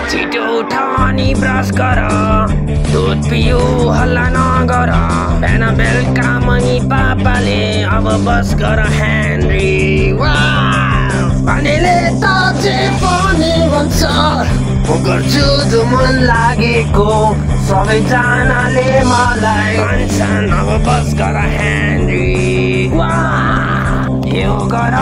छिटो उठ अनि ब्रस गर दुध पियो हल्ला नगर बिहान बेलुका मनी पापाले अब बस गर हेनरी भनेले त जे पनि भन्छ म गर्छु जो मन लागेको सबैजनाले मलाई भन्छन् अब बस गर हेनरी यो गर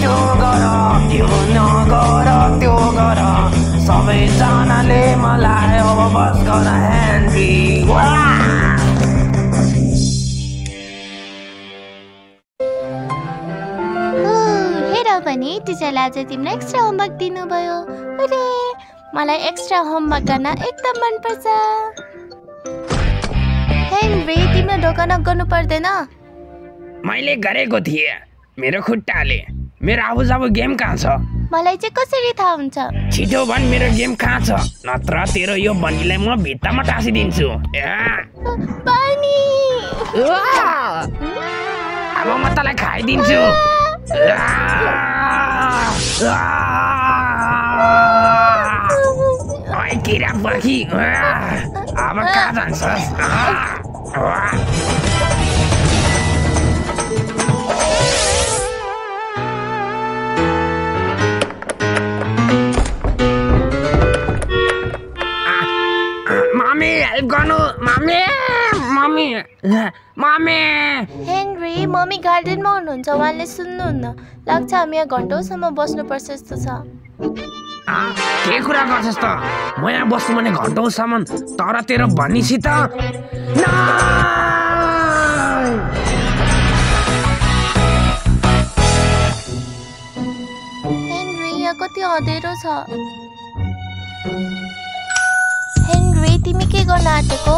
त्यो गर त्यो नगर त्यो गर सबैजनाले मलाई अब बस गर हेनरी भने टिचरले आज तिमीलाई एक्स्ट्रा होमवर्क दिनुभयो। अरे मलाई एक्स्ट्रा होमवर्क गर्न एकदम मनपर्छ। हेनरी तिमीले ढोका नक गर्नु पर्दैन। मैले गरेको थिएँ मेरो खुट्टाले। मेरो आबुजाबु गेम कहाँ छ? मलाई चाहिँ कसरी थाहा हुन्छ? छिटो भन् मेरो गेम कहाँ छ नत्र तेरो यो बनीलाई म भित्तामा टाँसिदिन्छु। बनी अब म तँलाई खाइदिन्छु। ओइ किरा पर्खी अब कहाँ जान्छस्? मम्मी हेल्प गर्नु mummy mummy mummy. Henry mummy गार्डनमा हुनुहुन्छ उहाँले सुन्नुहुन्न। लाग्छ हामी यहाँ घन्टौँसम्म बस्नुपर्छ जस्तो छ। के कुरा गर्छस् त? म यहाँ बस्नु भने घन्टौँसम्म तर तेरो भनिसित हेनरी यहाँ कति अँधेरो छ। हेनरी तिमी के गर्न आँटेको?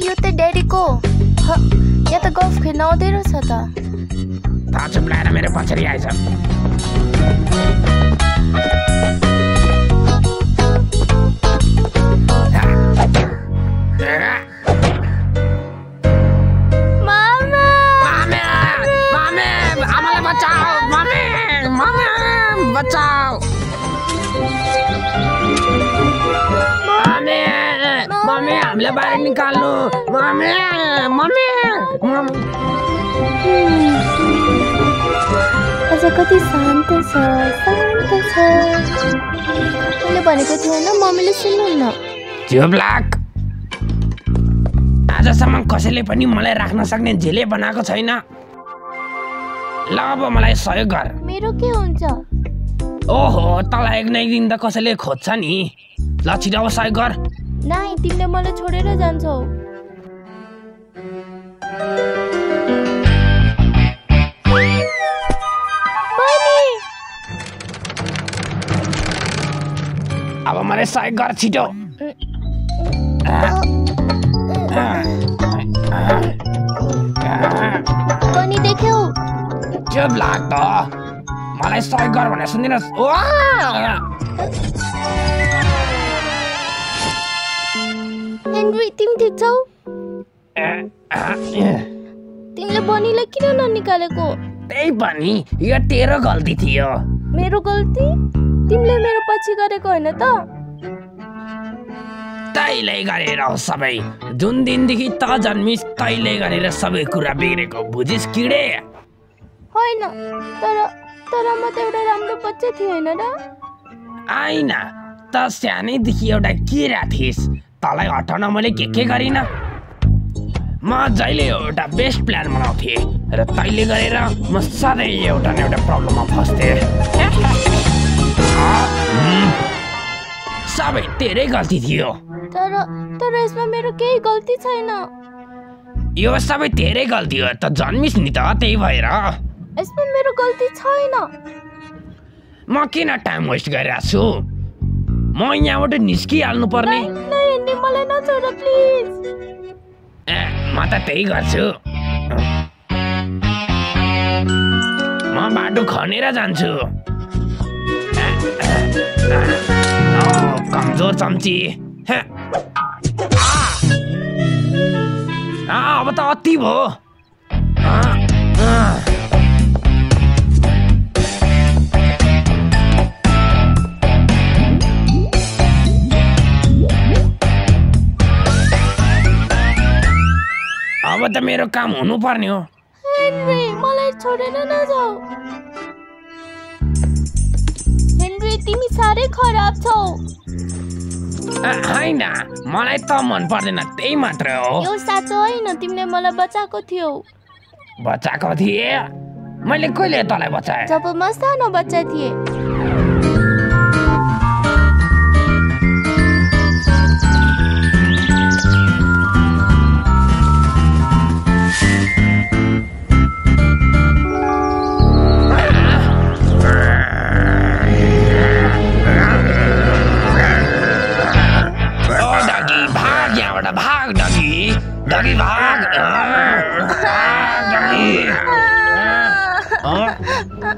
यो त ड्याडीको। यहाँ त गफ खेल्न अँधेरो छ त। थाहा चुप लगाएर मेरो पछाडि आएछ। आमालाई बचाऊ मम्मी मम्मी बचाऊ मम्मी हामीलाई बाहिर निकाल्नु मम्मी मम्मी आज कति शान्त छ शान्त छ। मैले भनेको थिएन मम्मीले सुन्नुहुन्न। चुप लाग। आजसम्म कसैले पनि मलाई राख्न सक्ने झेले बनाएको छैन। ल अब मलाई सहयोग गर। मेरो के हुन्छ? ओहो तँलाई एक न एक दिन त कसैले खोज्छ नि। ल छिटो अब सहयोग गर। नाइ तिमीले मलाई छोडेर जान्छौ। अब मलाई सहयोग गर छिटो। बनी देख्यौ? चुप लाग त। मलाई सहयोग गर भनेर सुन्दिनस्? हेनरी तिमी ठिक छौ? तिमीले बनीलाई किन ननिकालेको? त्यही पनि यो तेरो गल्ती थियो। मेरो गल्ती? तिमीले मेरो पछि गरेको होइन त? तैले गरेर हो सबै। जुन दिनदेखि त जन्मिस तैले गरेर सबै कुरा बिग्रेको बुझिस् किडे? होइन तर म त एउटा राम्रो बच्चा थिएँ होइन र? आइन त सानैदेखि एउटा किरा थिइस्। तँलाई हटाउन मैले के गरिन? म जहिले एउटा बेस्ट प्लान बनाउँथेँ र तैले गरेर म सधैँ एउटा न एउटा प्रब्लममा फस्थेँ। सबै तेरै गल्ती थियो। तर यसमा मेरो केही गल्ती छैन। यो सबै तेरै गल्ती हो त जन्मिस् नि त त्यही भएर। यसमा मेरो गल्ती छैन। म किन टाइम वेस्ट गरिरहेको छु? म यहाँबाट निस्किहाल्नु पर्ने। मलाई नछोड प्लिज। म त त्यही गर्छु। म बाटो खनेर जान्छु। कमजोर चम्ची। अब त अति भयो। त मेरो काम हुनुपर्ने हो। हेनरी मलाई छोडेर नजाऊ। हेनरी तिमी साह्रै खराब छौ। होइन मलाई त मन पर्दैन त्यही मात्र हो। यो साँचो होइन, तिमीले मलाई बचाएको थियौ। बचाएको थिए? मैले कहिले तँलाई बचाएँ? जब म सानो बच्चा थिएँ। भाग डगी भाग।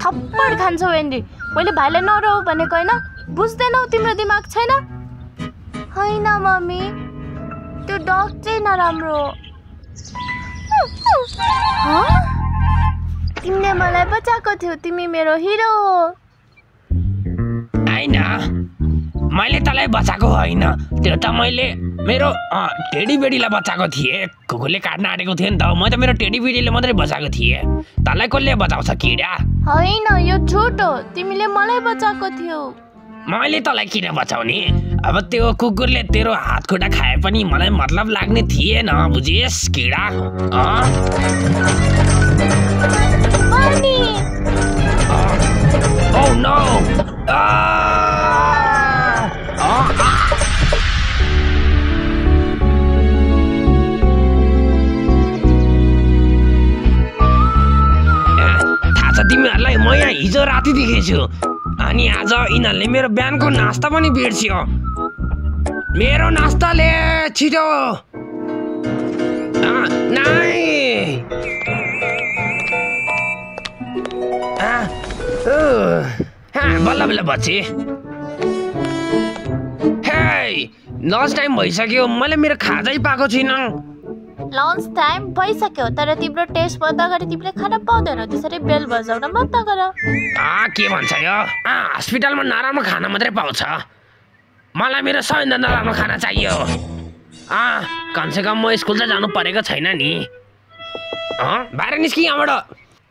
थप्पड खान्छौ हेनरी। मैले भाइलाई नरहौ भनेको होइन, बुझ्दैनौ? तिम्रो दिमाग छैन? होइन मम्मी, त्यो डग चाहिँ नराम्रो हो। तिमीले मलाई बचाएको थियौ, तिमी मेरो हिरो हो। होइन मैले तँलाई बचाएको होइन, त्यो त मैले मेरो टेडी बेडीलाई बचाएको थिएँ। कुकुरले काट्न आँटेको थियो नि त, म त मेरो टेडी बेडीले मात्रै बचाएको थिएँ। तँलाई कसले बचाउँछ किरा? होइन यो झुट हो, तिमीले मलाई बचाएको थियौ। मैले तँलाई किन बचाउने? अब त्यो कुकुरले तेरो हात खुट्टा खाए पनि मलाई मतलब लाग्ने थिएन, बुझिस् किरा? Oh no! थाहा छ तिमीहरूलाई, म यहाँ हिजो राति देखेछु अनि आज यिनीहरूले मेरो बिहानको नास्ता पनि बिर्स्यो। मेरो नास्ताले छिटो बल्ल बल्ल बच्चे। हे लन्च टाइम भइसक्यो, मैले मेरो खाजै पाएको छुइनँ। लन्च टाइम भइसक्यो तर तिम्रो टेस्ट बन्द गरे तिमीले खाना पाउँदैनौ, त्यसरी बेल बजाउन बन्द गर। के भन्छ यो? हस्पिटलमा नराम्रो खाना मात्रै पाउँछ, मलाई मेरो सबैभन्दा नराम्रो खाना चाहियो। कमसेकम म स्कुल चाहिँ जानु परेको छैन नि। बाहिर निस्कि यहाँबाट।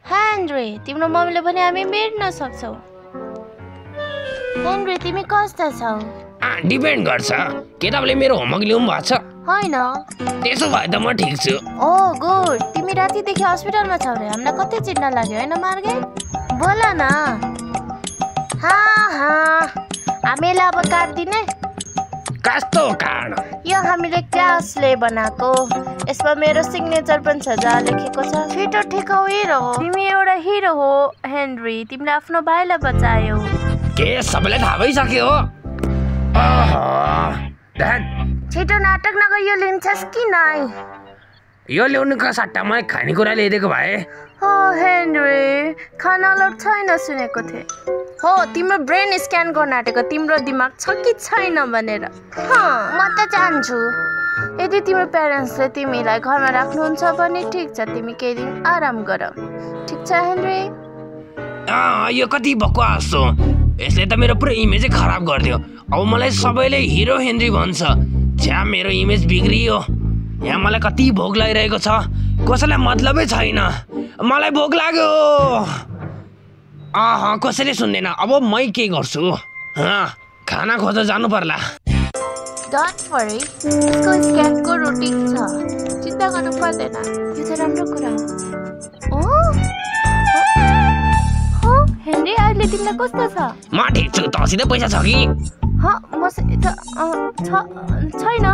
हेनरी तिम्रो मम्मीले भने हामी मेट्न सक्छौ। हेनरी तिमी कस्तो छौ? डिपेन्ड गर्छ, के तपाईँले मेरो होमवर्क लिनु भएको छ? होइन। त्यसो भए त म ठिक छु। ओ गुड, तिमी रातिदेखि हस्पिटलमा छौ रे, हामीलाई कतै चिन्न लाग्यो होइन मार्गे? बोल न। हामीलाई अब कार्ड दिने? कस्तो कार्ड? यो हामीले क्लासले बनाएको, यसमा मेरो सिग्नेचर पनि छ जहाँ लेखेको छ छिटो ठिक हो हिरो हो। तिमी एउटा हिरो हो हेनरी, तिमीले आफ्नो भाइलाई बचायौ। के सबैलाई थाहा भइसक्यो? छिटो नाटक नगर, यो लिन्छस् कि नै? यो ल्याउनुको सट्टामा खानेकुरा ल्याइदिएको भए। हो हेनरी, खाना अलर्ट छैन सुनेको थिएँ। हो तिम्रो ब्रेन स्क्यान गर्न आँटेको, तिम्रो दिमाग छ कि छैन भनेर। म त जान्छु। यदि तिम्रो प्यारेन्ट्सले तिमीलाई घरमा राख्नुहुन्छ भने ठिक छ, तिमी केही दिन आराम गर। ठिक छ हेनरी? यो कति बकवास हो, यसले त मेरो पुरै इमेजै खराब गरिदियो। अब मलाई सबैले हिरो हेनरी भन्छ। छ्या मेरो इमेज बिग्रियो। यहाँ मलाई कति भोक लागिरहेको छ, कसैलाई मतलबै छैन। मलाई भोक लाग्यो। कसैले सुन्दैन। अब मै के गर्छु? खाना खोज्न जानु पर्ला। डोन्ट वरी, यसको स्क्यानको रुटिन छ, चिन्ता गर्नु पर्दैन। यो चाहिँ राम्रो कुरा हो। हेनरी अहिले तिमीलाई कस्तो छ? म ठिक छु। तँसित पैसा छ कि? मसित छैन।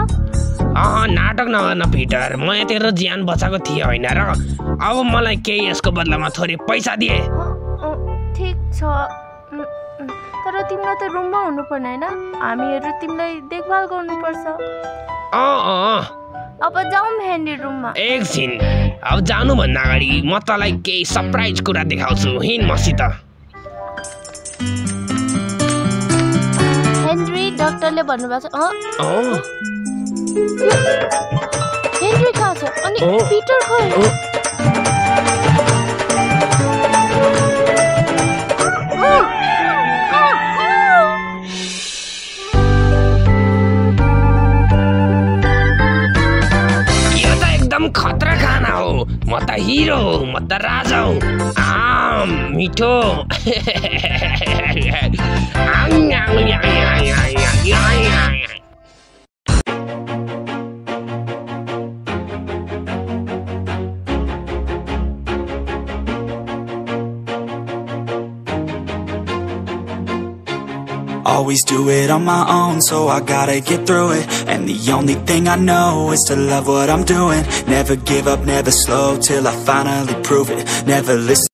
नाटक नगर्न पिटर, म तेरो ज्यान बचाएको थिएँ होइन र? अब मलाई केही यसको बदलामा थोरै पैसा दिए। ठिक छ, तर तिमीलाई त रुममा हुनुपर्ने होइन, हामीहरू तिमीलाई देखभाल गर्नुपर्छ। अब जाउँ हेनरी रुममा। एकछिन, अब जानुभन्दा अगाडि म तँलाई केही सरप्राइज कुरा देखाउँछु। हिँड मसित। हेनरी डाक्टरले भन्नुभएको छ। हेनरी कहाँ छ? अनि पिटर खोइ? यो त एकदम खतरा खाना हो। म त हिरो म त राजा हौ मिठो Always do it on my own, so I gotta get through it. And the only thing I know is to love what I'm doing. Never give up, never slow, till I finally prove it. Never listen